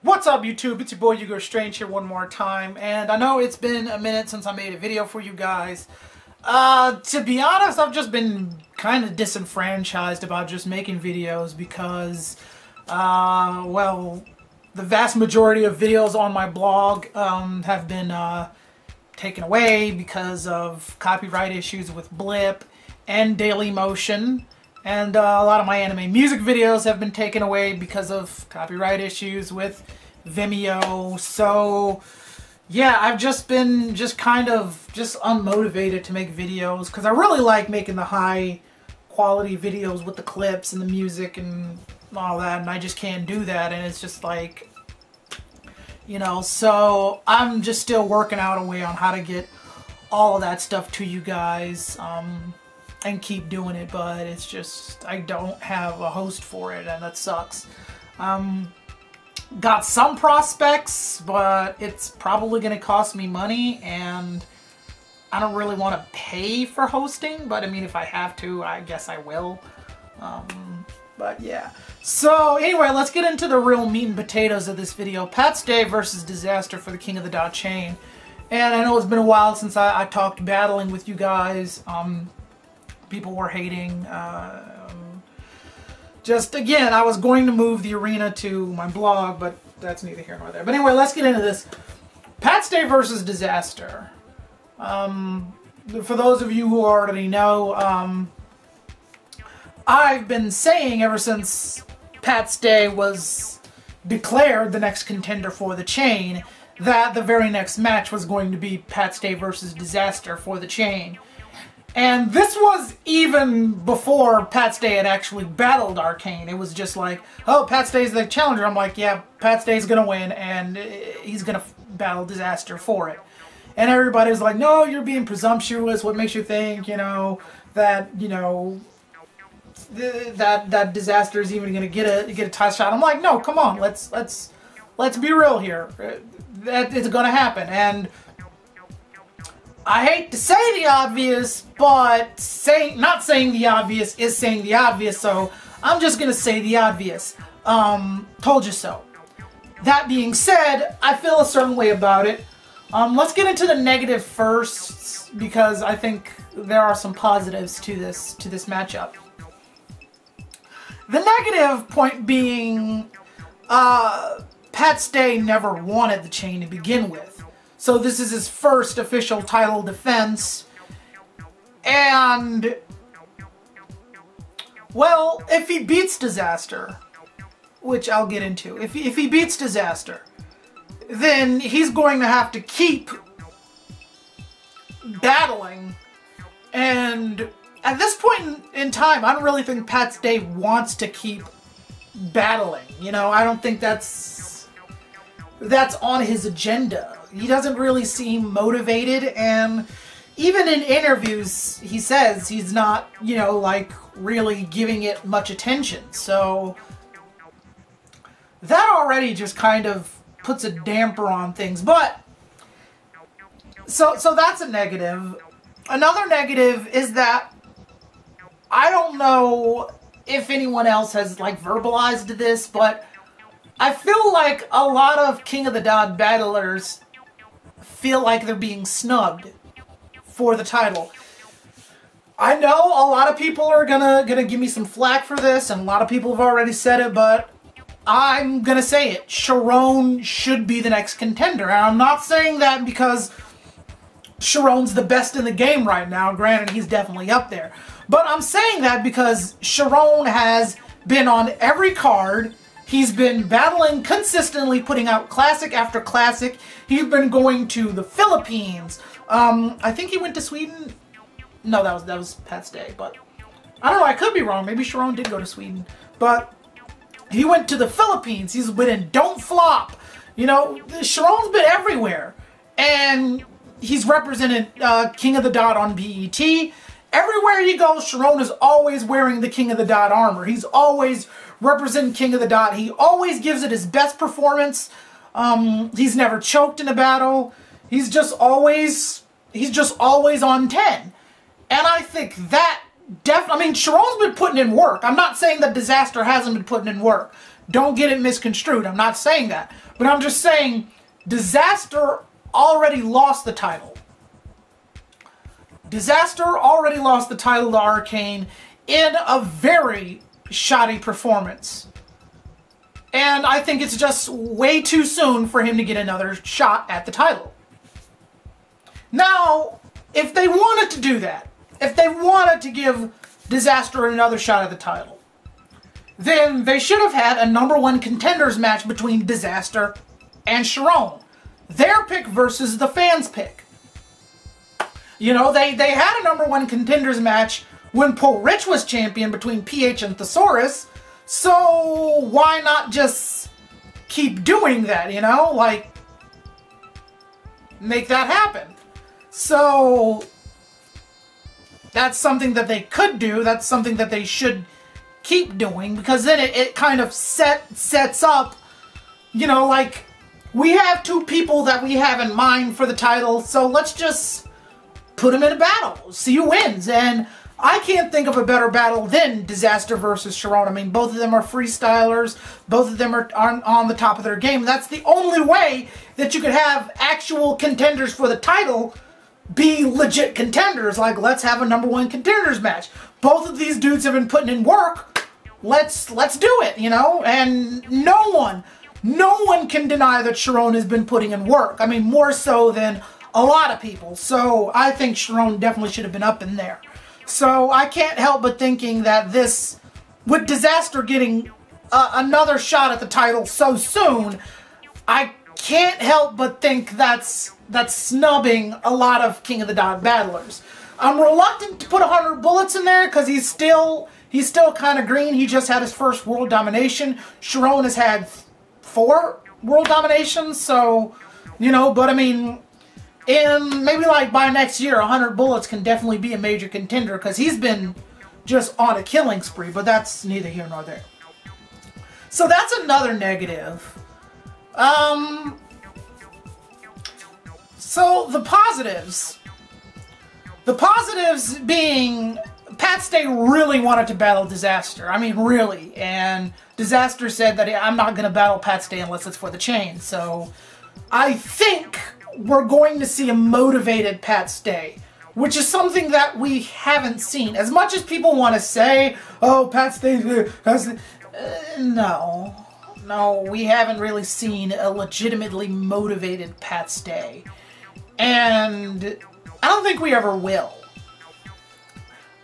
What's up, YouTube? It's your boy Hugo Strange here one more time, and I know it's been a minute since I made a video for you guys. To be honest, I've just been kind of disenfranchised about just making videos because, well, the vast majority of videos on my blog have been taken away because of copyright issues with Blip and Dailymotion. And a lot of my anime music videos have been taken away because of copyright issues with Vimeo. So, yeah, I've just been kind of unmotivated to make videos because I really like making the high quality videos with the clips and the music and all that, and I just can't do that, and it's just like, you know, so I'm just still working out a way on how to get all of that stuff to you guys. And keep doing it, but it's just, I don't have a host for it, and that sucks. Got some prospects, but it's probably going to cost me money, and I don't really want to pay for hosting, but I mean, if I have to, I guess I will. But yeah. So anyway, let's get into the real meat and potatoes of this video. Pat's Day versus Dizaster for the King of the Dot chain. And I know it's been a while since I talked battling with you guys. People were hating. Just again, I was going to move the arena to my blog, but that's neither here nor there. But anyway, let's get into this. Pat's Day versus Dizaster. For those of you who already know, I've been saying ever since Pat's Day was declared the next contender for the chain that the very next match was going to be Pat's Day versus Dizaster for the chain. And this was even before Pat's Day had actually battled Arcane. It was just like, oh, Pat's Day's the challenger. I'm like, yeah, Pat's Day's gonna win, and he's gonna battle Dizaster for it. And everybody was like, no, you're being presumptuous. What makes you think, you know, that, you know, that Dizaster is even gonna get a title shot? I'm like, no, come on, let's be real here. That it's gonna happen. And I hate to say the obvious, but not saying the obvious is saying the obvious, so I'm just going to say the obvious. Told you so. That being said, I feel a certain way about it. Let's get into the negative first, because I think there are some positives to this matchup. The negative point being, Pat's Day never wanted the chain to begin with. So this is his first official title defense, and, well, if he beats Dizaster, which I'll get into, if he beats Dizaster, then he's going to have to keep battling, and at this point in time, I don't really think Pat's Day wants to keep battling, you know, I don't think that's on his agenda. He doesn't really seem motivated, and even in interviews, he says he's not, you know, like, really giving it much attention. So that already just kind of puts a damper on things. But so that's a negative. Another negative is that I don't know if anyone else has, like, verbalized this, but I feel like a lot of King of the Dot battlers feel like they're being snubbed for the title. I know a lot of people are gonna give me some flack for this, and a lot of people have already said it, but I'm gonna say it. Sharon should be the next contender, and I'm not saying that because Sharon's the best in the game right now. Granted, he's definitely up there. But I'm saying that because Sharon has been on every card. He's been battling consistently, putting out classic after classic. He's been going to the Philippines. I think he went to Sweden. No, that was Pat's Day, but I don't know. I could be wrong. Maybe Sharon did go to Sweden, but he went to the Philippines. He's been in Don't Flop. You know, Sharon's been everywhere, and he's represented King of the Dot on BET. Everywhere he goes, Sharon is always wearing the King of the Dot armor. He's always representing King of the Dot. He always gives it his best performance. He's never choked in a battle. He's just always on 10. And I think that I mean, Sharon's been putting in work. I'm not saying that Dizaster hasn't been putting in work. Don't get it misconstrued. I'm not saying that. But I'm just saying Dizaster already lost the title. Dizaster already lost the title to Arcane in a very shoddy performance. And I think it's just way too soon for him to get another shot at the title. Now, if they wanted to do that, if they wanted to give Dizaster another shot at the title, then they should have had a #1 contenders match between Dizaster and Sharon. Their pick versus the fans' pick. You know, they had a #1 contenders match when Paul Rich was champion between PH and Thesaurus, so why not just keep doing that, you know? Like, make that happen. So, that's something that they could do. That's something that they should keep doing, because then it kind of sets up, you know, like, we have two people that we have in mind for the title, so let's just put them in a battle, see who wins. And I can't think of a better battle than Dizaster versus Sharon. I mean, both of them are freestylers. Both of them are on the top of their game. That's the only way that you could have actual contenders for the title be legit contenders. Like, let's have a #1 contenders match. Both of these dudes have been putting in work. Let's do it, you know? And no one can deny that Sharon has been putting in work. I mean, more so than a lot of people. So I think Sharon definitely should have been up in there. So I can't help but thinking that this, with Dizaster getting another shot at the title so soon, I can't help but think that's snubbing a lot of King of the Dot battlers. I'm reluctant to put 100 Bullets in there because he's still kind of green. He just had his first world domination. Sharon has had 4 world dominations, so, you know, but I mean, and maybe like by next year, 100 Bullets can definitely be a major contender because he's been just on a killing spree, but that's neither here nor there. So that's another negative. So the positives being Pat Stay really wanted to battle Dizaster. I mean, really. And Dizaster said that I'm not going to battle Pat Stay unless it's for the chain. So I think we're going to see a motivated Pat Stay, which is something that we haven't seen. As much as people want to say, oh, Pat Stay, no, we haven't really seen a legitimately motivated Pat Stay. And I don't think we ever will.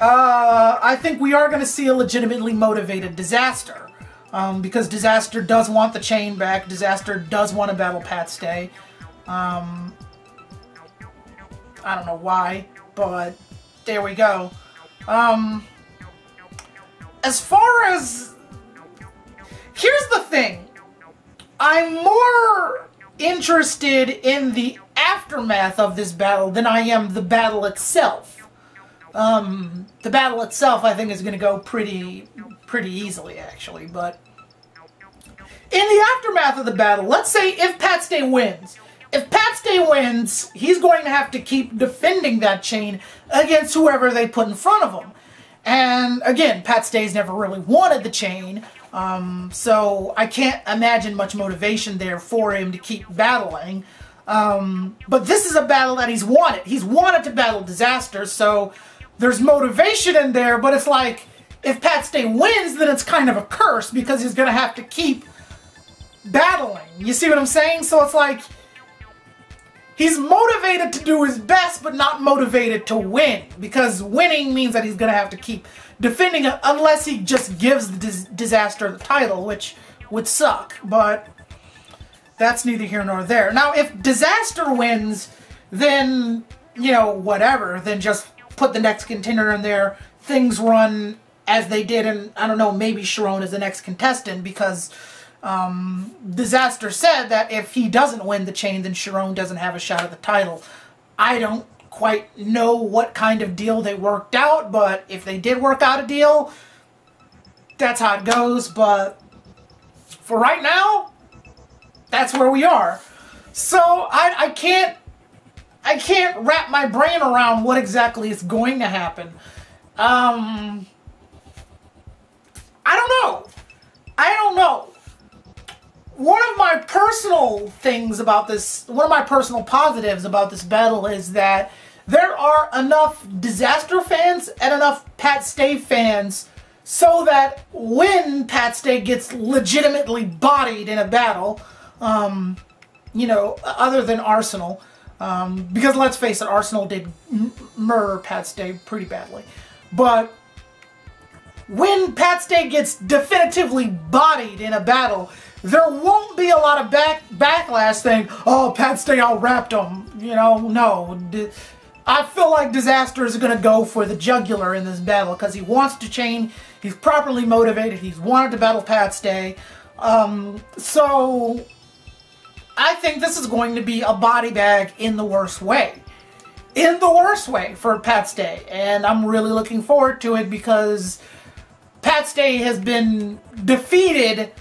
I think we are going to see a legitimately motivated Dizaster. Because Dizaster does want the chain back. Dizaster does want to battle Pat Stay. I don't know why, but there we go. As far as... Here's the thing. I'm more interested in the aftermath of this battle than I am the battle itself. The battle itself, I think, is going to go pretty easily, actually. But in the aftermath of the battle, let's say if Pat Stay wins. If Pat Stay wins, he's going to have to keep defending that chain against whoever they put in front of him. And again, Pat Stay's never really wanted the chain, so I can't imagine much motivation there for him to keep battling. But this is a battle that he's wanted. He's wanted to battle Dizaster, so there's motivation in there, but it's like, if Pat Stay wins, then it's kind of a curse because he's going to have to keep battling. You see what I'm saying? So it's like, he's motivated to do his best, but not motivated to win. Because winning means that he's going to have to keep defending it unless he just gives the Dizaster the title, which would suck. But that's neither here nor there. Now, if Dizaster wins, then, you know, whatever. Then just put the next contender in there. Things run as they did, and I don't know, maybe Sharon is the next contestant because... Dizaster said that if he doesn't win the chain, then Sharon doesn't have a shot at the title. I don't quite know what kind of deal they worked out, but if they did work out a deal, that's how it goes. But for right now, that's where we are. So I can't wrap my brain around what exactly is going to happen. I don't know. one of my personal things about this, one of my personal positives about this battle is that there are enough Dizaster fans and enough Pat Stay fans so that when Pat Stay gets legitimately bodied in a battle, you know, other than Arsenal, because let's face it, Arsenal did murder Pat Stay pretty badly. But when Pat Stay gets definitively bodied in a battle, there won't be a lot of backlash saying, oh, Pat Stay out-rapped him. You know, no. I feel like Dizaster is going to go for the jugular in this battle because he wants to change. He's properly motivated. He's wanted to battle Pat Stay. So I think this is going to be a body bag in the worst way. In the worst way for Pat Stay. And I'm really looking forward to it because Pat Stay has been defeated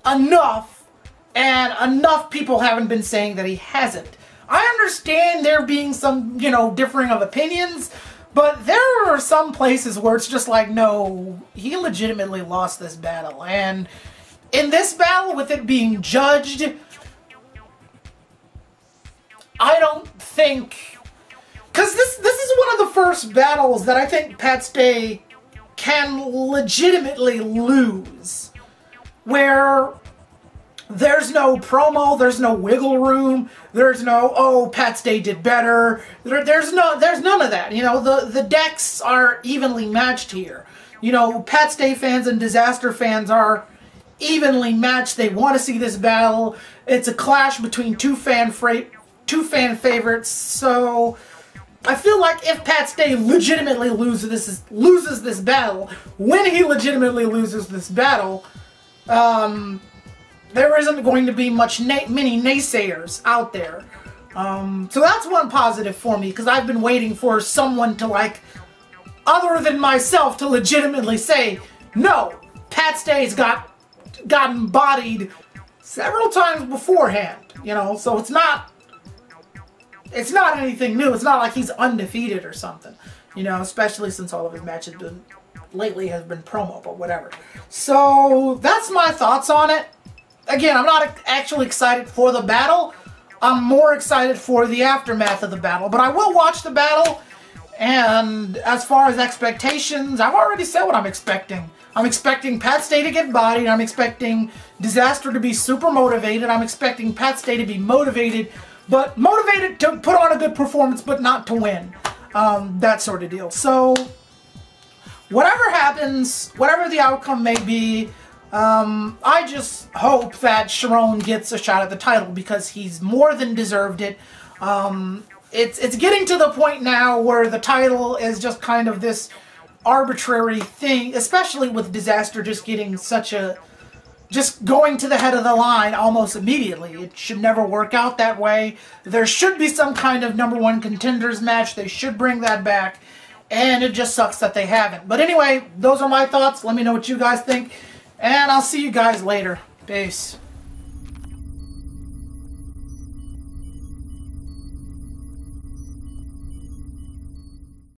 enough, and enough people haven't been saying that he hasn't. I understand there being some, you know, differing of opinions, but there are some places where it's just like, no, he legitimately lost this battle. And in this battle, with it being judged, I don't think... Because this is one of the first battles that I think Pat Stay can legitimately lose. Where there's no promo, there's no wiggle room, there's no, oh, Pat Stay did better. There's none of that. You know, the decks are evenly matched here. You know, Pat Stay fans and Dizaster fans are evenly matched. They want to see this battle. It's a clash between two fan favorites. So I feel like if Pat Stay legitimately loses this battle, when he legitimately loses this battle, there isn't going to be many naysayers out there. So that's one positive for me, because I've been waiting for someone to, like, other than myself, to legitimately say, no, Pat Stay's gotten bodied several times beforehand, you know, so it's not anything new. It's not like he's undefeated or something, you know, especially since all of his matches lately has been promo, but whatever. So that's my thoughts on it. Again, I'm not actually excited for the battle. I'm more excited for the aftermath of the battle. But I will watch the battle. And as far as expectations, I've already said what I'm expecting. I'm expecting Pat Stay to get bodied. I'm expecting Dizaster to be super motivated. I'm expecting Pat Stay to be motivated. But motivated to put on a good performance, but not to win. That sort of deal. So whatever happens, whatever the outcome may be, I just hope that Sharon gets a shot at the title because he's more than deserved it. It's getting to the point now where the title is just kind of this arbitrary thing, especially with Dizaster just getting just going to the head of the line almost immediately. It should never work out that way. There should be some kind of #1 contenders match. They should bring that back. And it just sucks that they haven't. But anyway, those are my thoughts. Let me know what you guys think. And I'll see you guys later. Peace.